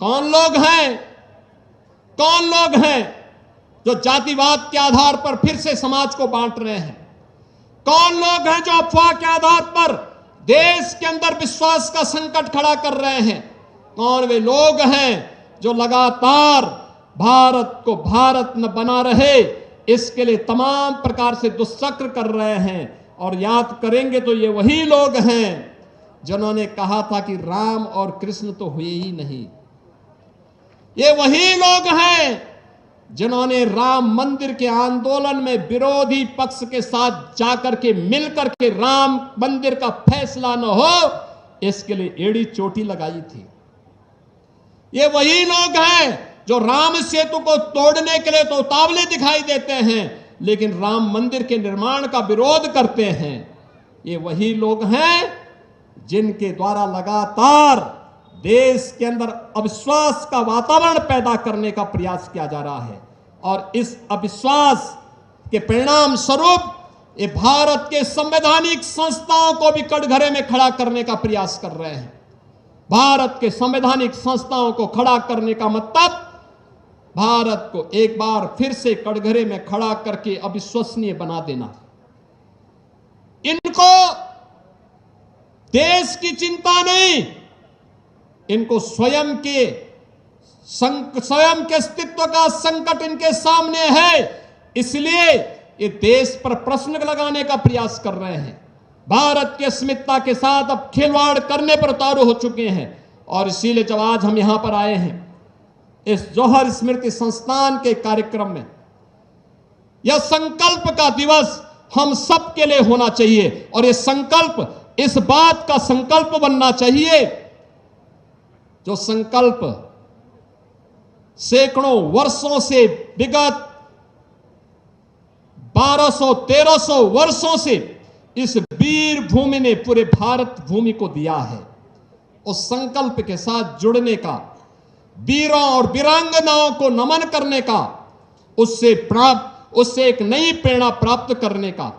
कौन लोग हैं, कौन लोग हैं जो जातिवाद के आधार पर फिर से समाज को बांट रहे हैं? कौन लोग हैं जो अफवाह के आधार पर देश के अंदर विश्वास का संकट खड़ा कर रहे हैं? कौन वे लोग हैं जो लगातार भारत को भारत न बना रहे इसके लिए तमाम प्रकार से दुष्चक्र कर रहे हैं? और याद करेंगे तो ये वही लोग हैं जिन्होंने कहा था कि राम और कृष्ण तो हुए ही नहीं। ये वही लोग हैं जिन्होंने राम मंदिर के आंदोलन में विरोधी पक्ष के साथ जाकर के मिलकर के राम मंदिर का फैसला न हो इसके लिए एड़ी चोटी लगाई थी। ये वही लोग हैं जो राम सेतु को तोड़ने के लिए तो उतावले दिखाई देते हैं लेकिन राम मंदिर के निर्माण का विरोध करते हैं। ये वही लोग हैं जिनके द्वारा लगातार देश के अंदर अविश्वास का वातावरण पैदा करने का प्रयास किया जा रहा है और इस अविश्वास के परिणाम स्वरूप ये भारत के संवैधानिक संस्थाओं को भी कटघरे में खड़ा करने का प्रयास कर रहे हैं। भारत के संवैधानिक संस्थाओं को खड़ा करने का मतलब भारत को एक बार फिर से कटघरे में खड़ा करके अविश्वसनीय बना देना। इनको देश की चिंता नहीं, इनको स्वयं के अस्तित्व का संकट इनके सामने है, इसलिए ये देश पर प्रश्न लगाने का प्रयास कर रहे हैं। भारत की अस्मिता के साथ अब खिलवाड़ करने पर उतारू हो चुके हैं और इसीलिए जब आज हम यहां पर आए हैं इस जौहर स्मृति संस्थान के कार्यक्रम में, यह संकल्प का दिवस हम सब के लिए होना चाहिए और यह संकल्प इस बात का संकल्प बनना चाहिए जो संकल्प सैकड़ों वर्षों से, विगत 1200-1300 वर्षों से इस वीर भूमि ने पूरे भारत भूमि को दिया है। उस संकल्प के साथ जुड़ने का, वीरों और वीरांगनाओं को नमन करने का, उससे एक नई प्रेरणा प्राप्त करने का